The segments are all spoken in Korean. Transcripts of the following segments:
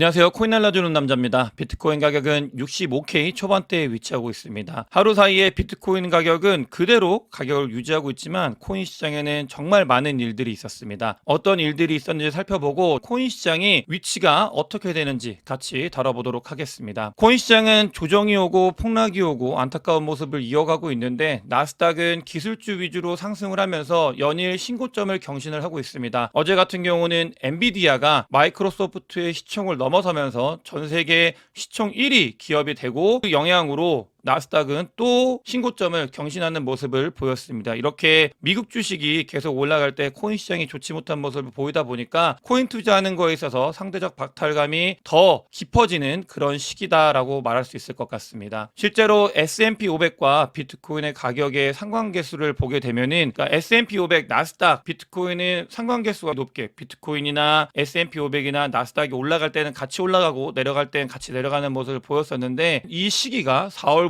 안녕하세요. 코인 알려주는 남자입니다. 비트코인 가격은 65K 초반대에 위치하고 있습니다. 하루 사이에 비트코인 가격은 그대로 가격을 유지하고 있지만 코인 시장에는 정말 많은 일들이 있었습니다. 어떤 일들이 있었는지 살펴보고 코인 시장이 위치가 어떻게 되는지 같이 다뤄보도록 하겠습니다. 코인 시장은 조정이 오고 폭락이 오고 안타까운 모습을 이어가고 있는데 나스닥은 기술주 위주로 상승을 하면서 연일 신고점을 경신을 하고 있습니다. 어제 같은 경우는 엔비디아가 마이크로소프트의 시총을 넘어서면서 전 세계 시총 1위 기업이 되고 그 영향으로 나스닥은 또 신고점을 경신하는 모습을 보였습니다. 이렇게 미국 주식이 계속 올라갈 때 코인 시장이 좋지 못한 모습을 보이다 보니까 코인 투자하는 거에 있어서 상대적 박탈감이 더 깊어지는 그런 시기다라고 말할 수 있을 것 같습니다. 실제로 S&P 500과 비트코인의 가격의 상관계수를 보게 되면은 그러니까 S&P 500, 나스닥, 비트코인은 상관계수가 높게 비트코인이나 S&P 500이나 나스닥이 올라갈 때는 같이 올라가고 내려갈 때는 같이 내려가는 모습을 보였었는데 이 시기가 4월부터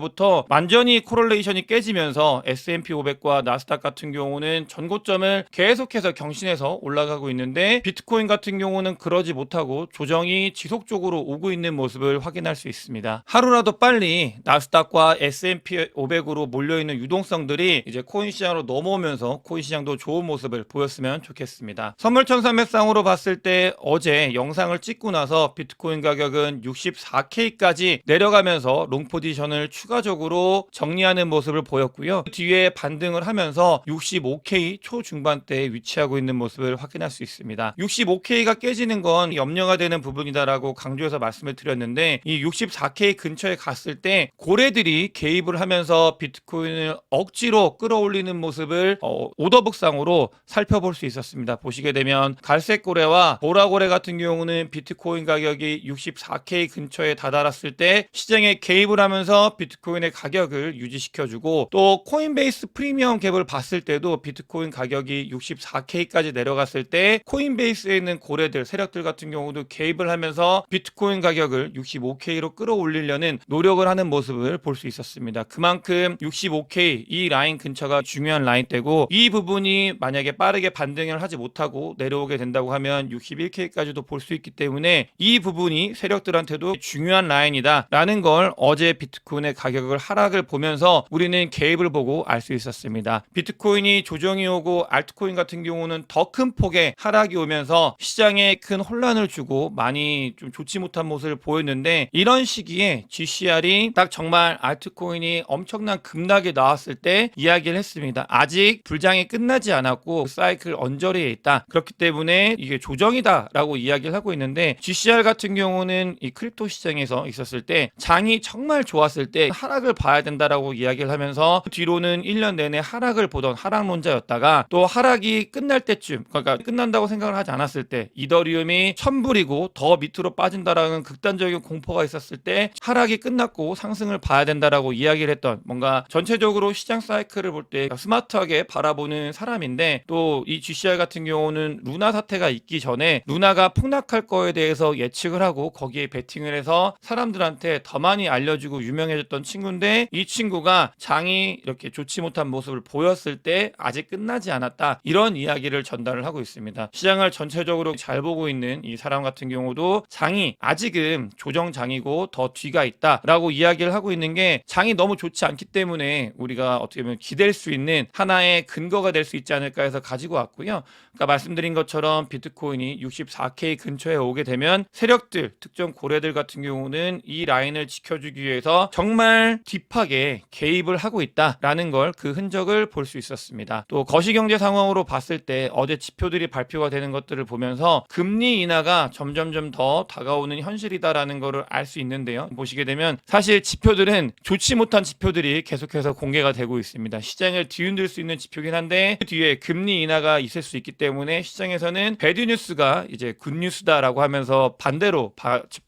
완전히 코럴레이션이 깨지면서 S&P 500과 나스닥 같은 경우는 전고점을 계속해서 경신해서 올라가고 있는데 비트코인 같은 경우는 그러지 못하고 조정이 지속적으로 오고 있는 모습을 확인할 수 있습니다. 하루라도 빨리 나스닥과 S&P 500으로 몰려있는 유동성들이 이제 코인 시장으로 넘어오면서 코인 시장도 좋은 모습을 보였으면 좋겠습니다. 선물천사 매상으로 봤을 때 어제 영상을 찍고 나서 비트코인 가격은 64K까지 내려가면서 롱 포지션을 추가적으로 정리하는 모습을 보였고요. 그 뒤에 반등을 하면서 65K 초중반대에 위치하고 있는 모습을 확인할 수 있습니다. 65K가 깨지는 건 염려가 되는 부분이다라고 강조해서 말씀을 드렸는데 이 64K 근처에 갔을 때 고래들이 개입을 하면서 비트코인을 억지로 끌어올리는 모습을 오더북상으로 살펴볼 수 있었습니다. 보시게 되면 갈색 고래와 보라고래 같은 경우는 비트코인 가격이 64K 근처에 다다랐을 때 시장에 개입을 하면서 비트코인의 가격을 유지시켜주고 또 코인베이스 프리미엄 갭을 봤을 때도 비트코인 가격이 64K까지 내려갔을 때 코인베이스에 있는 고래들 세력들 같은 경우도 개입을 하면서 비트코인 가격을 65K로 끌어올리려는 노력을 하는 모습을 볼 수 있었습니다. 그만큼 65K 이 라인 근처가 중요한 라인대고 이 부분이 만약에 빠르게 반등을 하지 못하고 내려오게 된다고 하면 61K까지도 볼 수 있기 때문에 이 부분이 세력들한테도 중요한 라인이다 라는 걸 어제 비트코인의 가격을 하락을 보면서 우리는 개입을 보고 알 수 있었습니다. 비트코인이 조정이 오고 알트코인 같은 경우는 더 큰 폭의 하락이 오면서 시장에 큰 혼란을 주고 많이 좀 좋지 못한 모습을 보였는데 이런 시기에 GCR이 딱 정말 알트코인이 엄청난 급락이 나왔을 때 이야기를 했습니다. 아직 불장이 끝나지 않았고 사이클 언저리에 있다. 그렇기 때문에 이게 조정이다 라고 이야기를 하고 있는데 GCR 같은 경우는 이 크립토 시장에서 있었을 때 장이 정말 좋았을 때 하락을 봐야 된다라고 이야기를 하면서 뒤로는 1년 내내 하락을 보던 하락론자였다가 또 하락이 끝날 때쯤 그러니까 끝난다고 생각을 하지 않았을 때 이더리움이 1000불이고 더 밑으로 빠진다라는 극단적인 공포가 있었을 때 하락이 끝났고 상승을 봐야 된다라고 이야기를 했던 뭔가 전체적으로 시장 사이클을 볼 때 스마트하게 바라보는 사람인데 또 이 GCR 같은 경우는 루나 사태가 있기 전에 루나가 폭락할 거에 대해서 예측을 하고 거기에 베팅을 해서 사람들한테 더 많이 알려주고 유명해졌던 친구인데 이 친구가 장이 이렇게 좋지 못한 모습을 보였을 때 아직 끝나지 않았다 이런 이야기를 전달을 하고 있습니다. 시장을 전체적으로 잘 보고 있는 이 사람 같은 경우도 장이 아직은 조정장이고 더 뒤가 있다라고 이야기를 하고 있는 게 장이 너무 좋지 않기 때문에 우리가 어떻게 보면 기댈 수 있는 하나의 근거가 될 수 있지 않을까 해서 가지고 왔고요. 그러니까 말씀드린 것처럼 비트코인이 64K 근처에 오게 되면 세력들 특정 고래들 같은 경우는 이 라인을 지켜주기 위해서 정말 딥하게 개입을 하고 있다라는 걸 그 흔적을 볼 수 있었습니다. 또 거시경제 상황으로 봤을 때 어제 지표들이 발표가 되는 것들을 보면서 금리 인하가 점점점 더 다가오는 현실이다라는 거를 알 수 있는데요. 보시게 되면 사실 지표들은 좋지 못한 지표들이 계속해서 공개가 되고 있습니다. 시장을 뒤흔들 수 있는 지표긴 한데 그 뒤에 금리 인하가 있을 수 있기 때문에 시장에서는 배드 뉴스가 이제 굿 뉴스다라고 하면서 반대로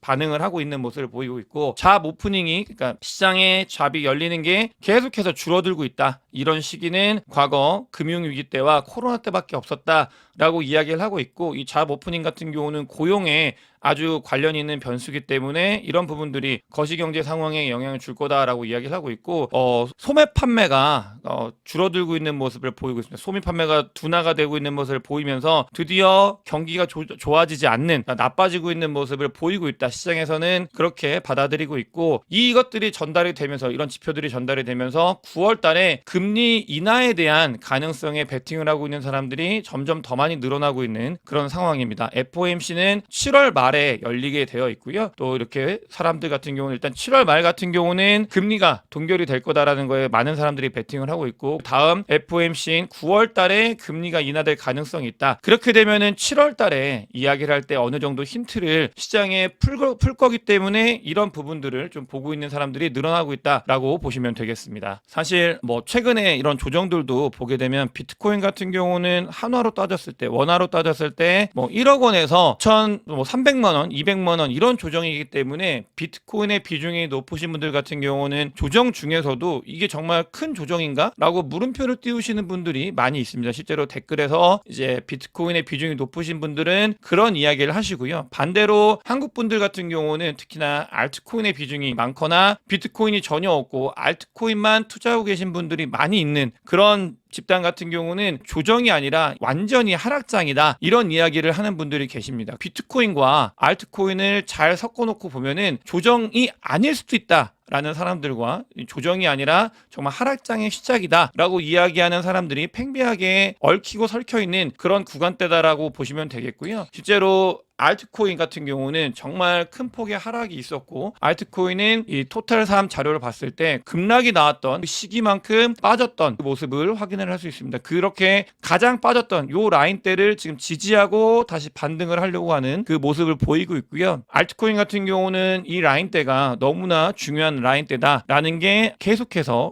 반응을 하고 있는 모습을 보이고 있고 잡 오프닝이 그러니까 시장의 잡이 열리는 게 계속해서 줄어들고 있다. 이런 시기는 과거 금융위기 때와 코로나 때밖에 없었다라고 이야기를 하고 있고, 이 잡 오프닝 같은 경우는 고용에 아주 관련 있는 변수기 때문에 이런 부분들이 거시경제 상황에 영향을 줄 거다라고 이야기를 하고 있고, 소매 판매가 줄어들고 있는 모습을 보이고 있습니다. 소매 판매가 둔화가 되고 있는 모습을 보이면서 드디어 경기가 좋아지지 않는, 나빠지고 있는 모습을 보이고 있다. 시장에서는 그렇게 받아들이고 있고, 이것들이 전달이 되면서, 이런 지표들이 전달이 되면서 9월 달에 금리 인하에 대한 가능성에 베팅을 하고 있는 사람들이 점점 더 많이 늘어나고 있는 그런 상황입니다. FOMC는 7월 말에 열리게 되어 있고요. 또 이렇게 사람들 같은 경우는 일단 7월 말 같은 경우는 금리가 동결이 될 거다라는 거에 많은 사람들이 베팅을 하고 있고, 다음 FOMC인 9월 달에 금리가 인하될 가능성이 있다. 그렇게 되면은 7월 달에 이야기를 할 때 어느 정도 힌트를 시장에 풀 거기 때문에 이런 부분들을 좀 보고 있는 사람들이 늘어나고 있다라고 보시면 되겠습니다. 사실 뭐 최근에 이런 조정들도 보게 되면 비트코인 같은 경우는 한화로 따졌을 때, 원화로 따졌을 때 뭐 1억 원에서 300만 원, 200만 원 이런 조정이기 때문에 비트코인의 비중이 높으신 분들 같은 경우는 조정 중에서도 이게 정말 큰 조정인가? 라고 물음표를 띄우시는 분들이 많이 있습니다. 실제로 댓글에서 이제 비트코인의 비중이 높으신 분들은 그런 이야기를 하시고요. 반대로 한국 분들 같은 경우는 특히나 알트코인의 비중이 많거나 비트코인이 전혀 없고 알트코인만 투자하고 계신 분들이 많이 있는 그런 집단 같은 경우는 조정이 아니라 완전히 하락장이다, 이런 이야기를 하는 분들이 계십니다. 비트코인과 알트코인을 잘 섞어놓고 보면은 조정이 아닐 수도 있다 라는 사람들과 조정이 아니라 정말 하락장의 시작이다 라고 이야기하는 사람들이 팽배하게 얽히고 설켜 있는 그런 구간대다라고 보시면 되겠고요. 실제로 알트코인 같은 경우는 정말 큰 폭의 하락이 있었고, 알트코인은 이 토탈3 자료를 봤을 때 급락이 나왔던 그 시기만큼 빠졌던 그 모습을 확인을 할 수 있습니다. 그렇게 가장 빠졌던 요 라인대를 지금 지지하고 다시 반등을 하려고 하는 그 모습을 보이고 있고요. 알트코인 같은 경우는 이 라인대가 너무나 중요한 라인대다라는 게 계속해서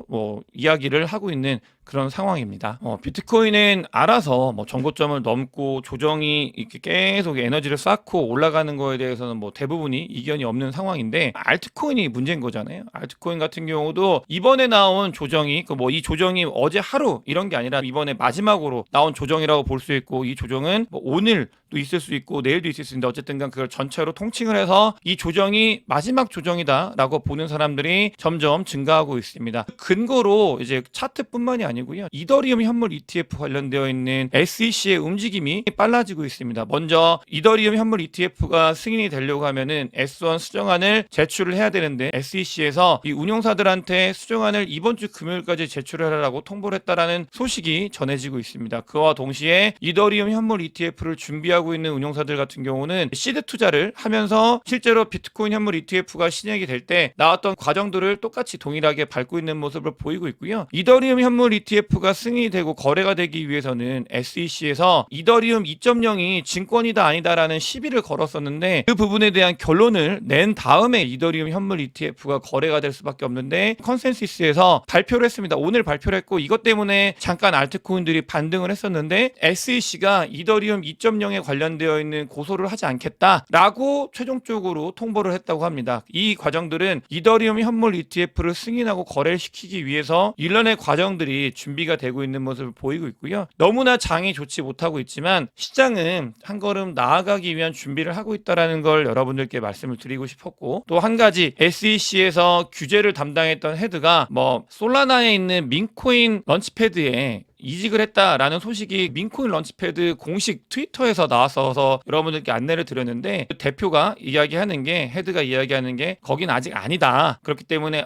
이야기를 하고 있는 그런 상황입니다. 비트코인은 알아서 전고점을 넘고 조정이 이렇게 계속 에너지를 쌓고 올라가는 거에 대해서는 대부분이 이견이 없는 상황인데, 알트코인이 문제인 거잖아요. 알트코인 같은 경우도 이번에 나온 조정이 이 조정이 어제 하루 이런 게 아니라 이번에 마지막으로 나온 조정이라고 볼 수 있고, 이 조정은 오늘도 있을 수 있고 내일도 있을 수 있는데 어쨌든 간 그걸 전체로 통칭을 해서 이 조정이 마지막 조정이다라고 보는 사람들이 점점 증가하고 있습니다. 근거로 이제 차트뿐만이 아니고요, 이더리움 현물 ETF 관련되어 있는 SEC의 움직임이 빨라지고 있습니다. 먼저 이더리움 현물 ETF가 승인이 되려고 하면은 S1 수정안을 제출을 해야 되는데, SEC에서 이 운용사들한테 수정안을 이번 주 금요일까지 제출을 하라고 통보를 했다라는 소식이 전해지고 있습니다. 그와 동시에 이더리움 현물 ETF를 준비하고 있는 운용사들 같은 경우는 시드 투자를 하면서 실제로 비트코인 현물 ETF가 신약이 될 때 나왔던 과정들을 똑같이 동일하게 밟고 있는 모습을 보이고 있고요. 이더리움 현물 ETF가 승인이 되고 거래가 되기 위해서는 SEC에서 이더리움 2.0이 증권이다 아니다라는 시비를 걸었었는데, 그 부분에 대한 결론을 낸 다음에 이더리움 현물 ETF가 거래가 될 수밖에 없는데, 컨센서스에서 발표를 했습니다. 오늘 발표를 했고, 이것 때문에 잠깐 알트코인들이 반등을 했었는데 SEC가 이더리움 2.0에 관련되어 있는 고소를 하지 않겠다라고 최종적으로 통보를 했다고 합니다. 이 과정들은 이더리움 현물 ETF를 승인하고 거래를 시키기 위해서 일련의 과정들이 준비가 되고 있는 모습을 보이고 있고요. 너무나 장이 좋지 못하고 있지만 시장은 한 걸음 나아가기 위한 준비를 하고 있다는 걸 여러분들께 말씀을 드리고 싶었고, 또 한 가지 SEC에서 규제를 담당했던 헤드가 솔라나에 있는 민코인 런치패드에 이직을 했다라는 소식이 민코인 런치패드 공식 트위터에서 나왔어서 여러분들께 안내를 드렸는데, 대표가 이야기하는 게, 헤드가 이야기하는 게 거긴 아직 아니다. 그렇기 때문에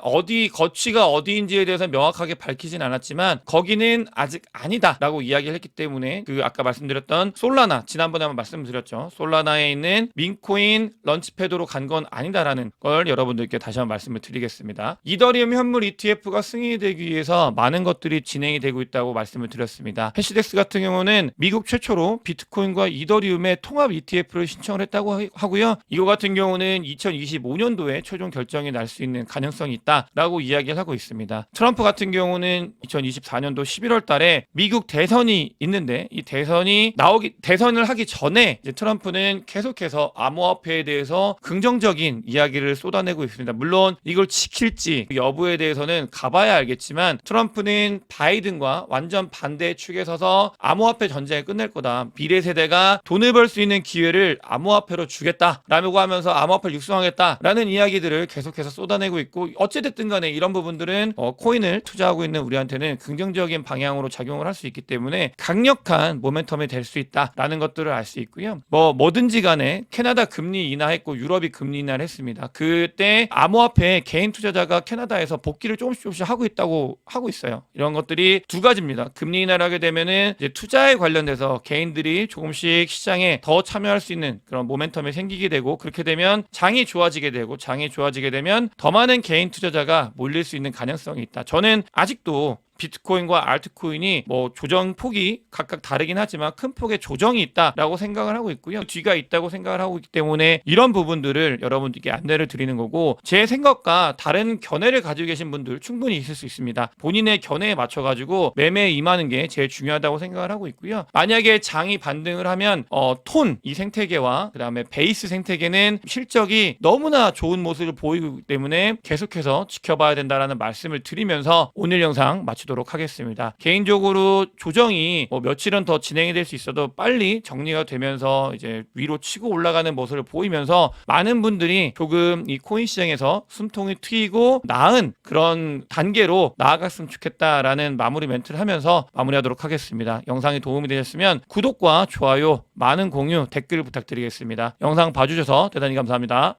거취가 어디인지에 대해서 명확하게 밝히진 않았지만 거기는 아직 아니다 라고 이야기를 했기 때문에, 아까 말씀드렸던 솔라나, 지난번에 한번 말씀드렸죠. 솔라나에 있는 민코인 런치패드로 간 건 아니다라는 걸 여러분들께 다시 한번 말씀을 드리겠습니다. 이더리움 현물 ETF가 승인이 되기 위해서 많은 것들이 진행이 되고 있다고 말씀을 말씀을 드렸습니다. 해시덱스 같은 경우는 미국 최초로 비트코인과 이더리움의 통합 ETF를 신청을 했다고 하고요. 이거 같은 경우는 2025년도에 최종 결정이 날 수 있는 가능성이 있다라고 이야기를 하고 있습니다. 트럼프 같은 경우는 2024년도 11월 달에 미국 대선이 있는데 이 대선을 하기 전에 이제 트럼프는 계속해서 암호화폐에 대해서 긍정적인 이야기를 쏟아내고 있습니다. 물론 이걸 지킬지 여부에 대해서는 가봐야 알겠지만 트럼프는 바이든과 완전 반대의 축에 서서 암호화폐 전쟁을 끝낼 거다. 미래 세대가 돈을 벌 수 있는 기회를 암호화폐로 주겠다라고 하면서 암호화폐를 육성하겠다라는 이야기들을 계속해서 쏟아내고 있고 어찌됐든 간에 이런 부분들은 코인을 투자하고 있는 우리한테는 긍정적인 방향으로 작용을 할 수 있기 때문에 강력한 모멘텀이 될 수 있다라는 것들을 알 수 있고요. 뭐든지 간에 캐나다 금리 인하했고 유럽이 금리 인하를 했습니다. 그때 암호화폐 개인 투자자가 캐나다에서 복귀를 조금씩 하고 있어요. 이런 것들이 두 가지입니다. 금리 인하를 하게 되면은 이제 투자에 관련돼서 개인들이 조금씩 시장에 더 참여할 수 있는 그런 모멘텀이 생기게 되고 그렇게 되면 장이 좋아지게 되면 더 많은 개인 투자자가 몰릴 수 있는 가능성이 있다. 저는 아직도 비트코인과 알트코인이 조정 폭이 각각 다르긴 하지만 큰 폭의 조정이 있다라고 생각을 하고 있고요. 뒤가 있다고 생각을 하고 있기 때문에 이런 부분들을 여러분들께 안내를 드리는 거고 제 생각과 다른 견해를 가지고 계신 분들 충분히 있을 수 있습니다. 본인의 견해에 맞춰가지고 매매에 임하는 게 제일 중요하다고 생각을 하고 있고요. 만약에 장이 반등을 하면 톤 이 생태계와 그 다음에 베이스 생태계는 실적이 너무나 좋은 모습을 보이기 때문에 계속해서 지켜봐야 된다라는 말씀을 드리면서 오늘 영상 마치도록 하겠습니다. 개인적으로 조정이 며칠은 더 진행이 될 수 있어도 빨리 정리가 되면서 이제 위로 치고 올라가는 모습을 보이면서 많은 분들이 조금 이 코인 시장에서 숨통이 트이고 나은 그런 단계로 나아갔으면 좋겠다라는 마무리 멘트를 하면서 마무리하도록 하겠습니다. 영상이 도움이 되셨으면 구독과 좋아요, 많은 공유, 댓글 부탁드리겠습니다. 영상 봐주셔서 대단히 감사합니다.